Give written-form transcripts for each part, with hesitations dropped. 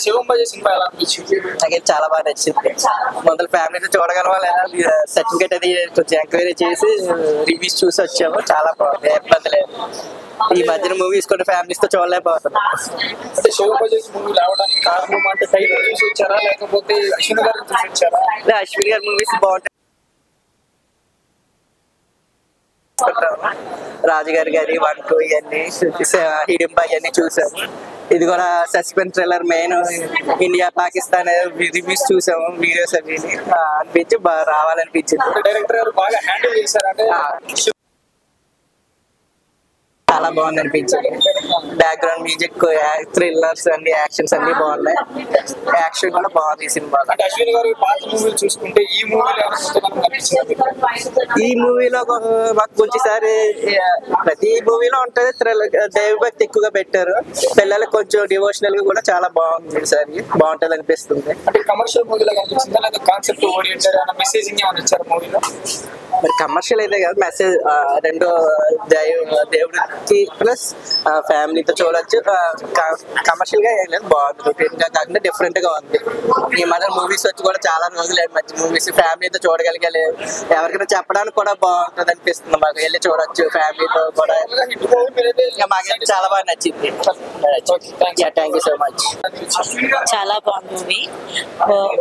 శివంబాజీ cinema ఎలా అనిపించింది? నాకైతే చాలా బాగా నచ్చింది. మొదలు ఫ్యామిలీతో చూడగలవాలి, సర్టిఫికేట్ అది కొంచెం ఎంక్వైరీ చేసి రివ్యూస్ చూసి వచ్చాము. చాలా బాగుంది, ఇబ్బంది లేదు. ఈ మధ్యన మూవీస్ కొన్ని ఫ్యామిలీస్ తో చూడలేకపోతున్నాం. అంటే శివంబాజీ మూవీ రావడానికి కారణం అంటే టైటిల్ చూసి వచ్చారా లేకపోతే అశ్విన్ గారు చూసి వచ్చారా? అశ్విన్ గారి మూవీస్ బాగుంటాయి. రాజుగారి గారి 1, 2 ఇవన్నీ హిడింబా ఇవన్నీ చూసాము. ఇది కూడా suspense thriller, main India Pakistan reviews చూసాము, వీడియోస్ అవి అనిపించి బాగా రావాలనిపించింది. డైరెక్టర్ గారు బాగా హ్యాండిల్ చేశారంటే చాలా బాగుంది అనిపించింది. బ్యాక్గ్రౌండ్ మ్యూజిక్, థ్రిల్లర్స్ అన్ని, యాక్షన్స్ అన్ని బాగున్నాయి. యాక్షన్ కూడా బాగుంది ఈ సినిమా. అంటే అశ్విన్ గారు పాత మూవీలు చూసుకుంటే ఈ మూవీలో మాకు కొంచెంసారి ప్రతి మూవీలో ఉంటుంది థ్రిల్లర్, దైవభక్తి ఎక్కువగా పెట్టారు. పిల్లలకు కొంచెం డివోషనల్ గా కూడా చాలా బాగుంది. ఈసారి బాగుంటది అనిపిస్తుంది. అంటే కమర్షియల్ మూవీలో కనిపించిందా లేదా కాన్సెప్ట్ ఓరియంటెడ్ మెసేజింగ్ ఏమైనా ఇచ్చారు మూవీలో? మరి కమర్షియల్ అయితే కదా, మెసేజ్ రెండు దేవుడికి ప్లస్ ఫ్యామిలీతో చూడొచ్చు. కమర్షియల్ గా ఏం లేదు, బాగుంది. రొటీన్ గా కాకుండా డిఫరెంట్ గా ఉంది. ఈ మధ్య మూవీస్ వచ్చి కూడా చాలా రోజులు మంచి మూవీస్ ఫ్యామిలీతో చూడగలిగలేదు. ఎవరికైనా చెప్పడానికి కూడా బాగుంటుంది అనిపిస్తుంది. మాకు వెళ్ళి చూడొచ్చు ఫ్యామిలీతో కూడా. మాకైతే చాలా బాగా నచ్చింది. Thank you so much. చాలా బాగుంది movie,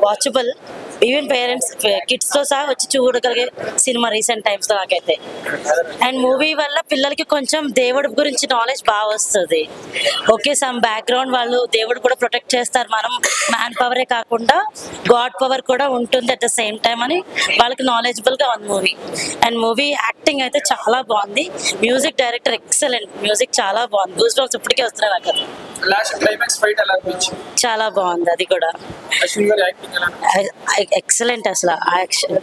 watchable. Even parents kids తో సహా వచ్చి చూడగలిగే సినిమా రీసెంట్ టైమ్స్ లో నాకైతే. అండ్ మూవీ వల్ల పిల్లలకి కొంచెం దేవుడి గురించి నాలెడ్జ్ బాగా వస్తుంది. ఓకే, సమ్ బ్యాక్గ్రౌండ్ వాళ్ళు దేవుడు కూడా ప్రొటెక్ట్ చేస్తారు. మనం మ్యాన్ పవరే కాకుండా గాడ్ పవర్ కూడా ఉంటుంది అట్ ద సేమ్ టైం అని వాళ్ళకి నాలెడ్జబుల్ గా ఉంది మూవీ. అండ్ మూవీ యాక్టింగ్ అయితే చాలా బాగుంది. మ్యూజిక్ డైరెక్టర్ ఎక్సలెంట్, మ్యూజిక్ చాలా బాగుంది. గూస్ బంప్స్ ఇప్పటికే వస్తున్నాయి నాకు. అది చాలా బాగుంది. అది కూడా ఎక్సలెంట్. అసలు యాక్షన్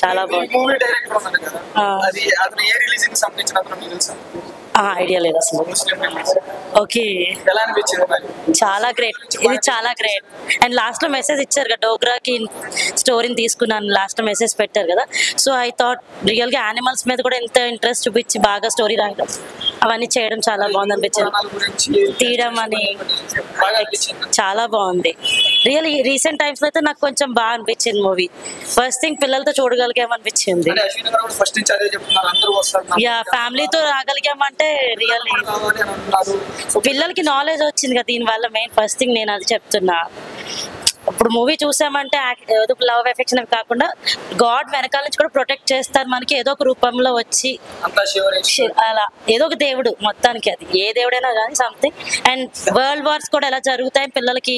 చాలా బాగుంది. ఐడియా లేదు అసలు. ఓకే, చాలా గ్రేట్, ఇది చాలా గ్రేట్. అండ్ లాస్ట్ లో మెసేజ్ ఇచ్చారు కదా, డోగ్రాకి స్టోరీని తీసుకున్నాను లాస్ట్ లో మెసేజ్ పెట్టారు కదా. సో ఐ థాట్ రియల్ గా యానిమల్స్ మీద కూడా ఎంత ఇంట్రెస్ట్ చూపించి బాగా స్టోరీ రాయడం అవన్నీ చేయడం చాలా బాగుంది అనిపించింది. తీయడం అని చాలా బాగుంది. రియల్ రీసెంట్ టైమ్స్ లో అయితే నాకు కొంచెం బాగా అనిపించింది మూవీ. ఫస్ట్ థింగ్ పిల్లలతో చూడగలిగామనిపించింది. యా, ఫ్యామిలీతో రాగలిగామంటే రియల్ పిల్లలకి నాలెడ్జ్ వచ్చింది కదా దీని వల్ల. మెయిన్ ఫస్ట్ థింగ్ నేను అది చెప్తున్నా. ఇప్పుడు మూవీ చూసామంటే ఏదో లవ్ ఎఫెక్షన్ కాకుండా గాడ్ వెనకాల నుంచి కూడా ప్రొటెక్ట్ చేస్తారు మనకి, ఏదో ఒక రూపంలో వచ్చి అలా ఏదో ఒక దేవుడు మొత్తానికి. అది ఏ దేవుడైనా కానీ సంథింగ్. అండ్ వరల్డ్ వార్స్ కూడా ఎలా జరుగుతాయి పిల్లలకి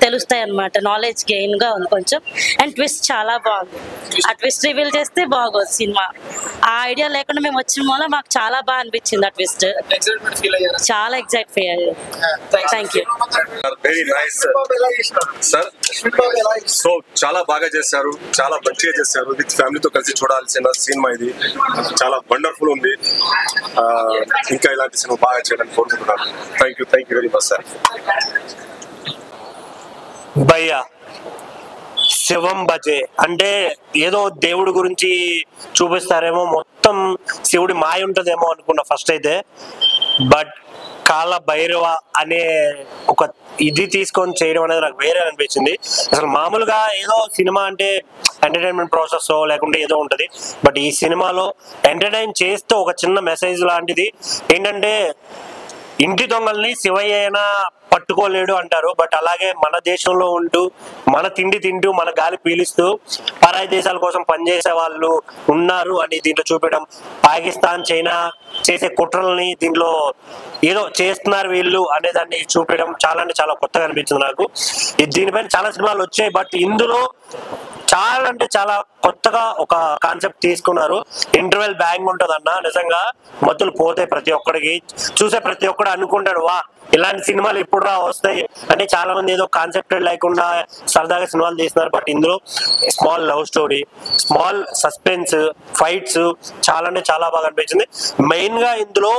తెలుస్తాయి అన్నమాట. నాలెడ్జ్ గెయిన్ గా ఉంది కొంచెం. అండ్ ట్విస్ట్ చాలా బాగుంది. ఆ ట్విస్ట్ రివీల్ చేస్తే బాగోదు సినిమా. ఆ ఐడియా లేకుండా మేము వచ్చిన వల్ల మాకు చాలా బాగా అనిపించింది ఆ ట్విస్ట్. చాలా ఎగ్జైట్ అయ్యారు. Thank you. సో చాలా బాగా చేశారు, చాలా మంచిగా చేశారు. విత్ ఫ్యామిలీతో కలిసి చూడాల్సిన సినిమా ఇది. చాలా వండర్ఫుల్ ఉంది. ఇంకా ఇలాంటి సినిమా బాగా చేయడానికి కోరుకుంటున్నాను. Thank you very much sir. భయ్యా, శివంబాజీ అంటే ఏదో దేవుడి గురించి చూపిస్తారేమో, మొత్తం శివుడి మాయ ఉంటుందేమో అనుకున్నా ఫస్ట్ అయితే. బట్ కాల భైరవ అనే ఒక ఇది తీసుకొని చేయడం అనేది నాకు వేరే అనిపించింది. అసలు మామూలుగా ఏదో సినిమా అంటే ఎంటర్టైన్మెంట్ ప్రాసెస్ లేకుంటే ఏదో ఉంటుంది. బట్ ఈ సినిమాలో ఎంటర్టైన్ చేస్తూ ఒక చిన్న మెసేజ్ లాంటిది ఏంటంటే, ఇంటి దొంగల్ని శివయ్య అయినా పట్టుకోలేడు అంటారు. బట్ అలాగే మన దేశంలో ఉంటూ మన తిండి తింటూ మన గాలి పీలుస్తూ పరాయి దేశాల కోసం పనిచేసే వాళ్ళు ఉన్నారు అని దీంట్లో చూపించడం, పాకిస్తాన్ చైనా చేసే కుట్రల్ని దీంట్లో ఏదో చేస్తున్నారు వీళ్ళు అనే దాన్ని చూపించడం చాలా అంటే చాలా కొత్తగా అనిపించింది నాకు. దీనిపైన చాలా సినిమాలు వచ్చాయి, బట్ ఇందులో చాలా అంటే చాలా కొత్తగా ఒక కాన్సెప్ట్ తీసుకున్నారు. ఇంటర్వెల్ బ్యాంగ్ ఉంటుంది అన్న, నిజంగా మత్తులు పోతాయి ప్రతి ఒక్కడికి. చూసే ప్రతి ఒక్కడు అనుకుంటాడు, వా ఇలాంటి సినిమాలు ఇప్పుడు వస్తాయి అంటే. చాలా మంది ఏదో కాన్సెప్ట్ లేకుండా సరదాగా సినిమాలు తీస్తున్నారు. బట్ ఇందులో small love story, small suspense, fights చాలా అంటే చాలా బాగా అనిపించింది. మెయిన్ గా ఇందులో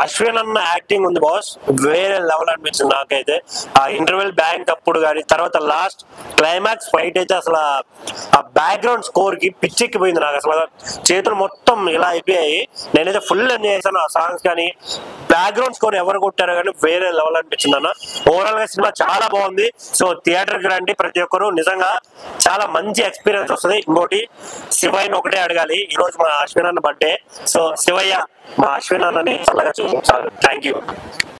అశ్విన్ అన్న యాక్టింగ్ ఉంది బాస్, వేరే లెవెల్ అనిపించింది నాకైతే. ఆ ఇంటర్వెల్ బ్యాంక్ అప్పుడు కానీ, తర్వాత లాస్ట్ క్లైమాక్స్ ఫైట్ అయితే అసలు ఆ బ్యాక్గ్రౌండ్ స్కోర్ కి పిచ్చెక్కిపోయింది నాకు. అసలు చేతులు మొత్తం ఇలా అయిపోయాయి. నేనైతే ఫుల్ ఎంజాయ్ చేశాను. ఆ సాంగ్స్ కానీ బ్యాక్గ్రౌండ్ స్కోర్ ఎవరు కొట్టారో కానీ వేరే లెవెల్ అనిపించింది అన్న. ఓవరాల్ గా సినిమా చాలా బాగుంది. సో థియేటర్ కి రండి ప్రతి ఒక్కరు, నిజంగా చాలా మంచి ఎక్స్పీరియన్స్ వస్తుంది. ఇంకోటి శివయ్యని ఒకటే అడగాలి, ఈ రోజు మా అశ్విన్ అన్న బర్త్డే. సో శివయ్య మా అశ్విన్ అన్నని చల్లగా చూపించాలి. Thank you.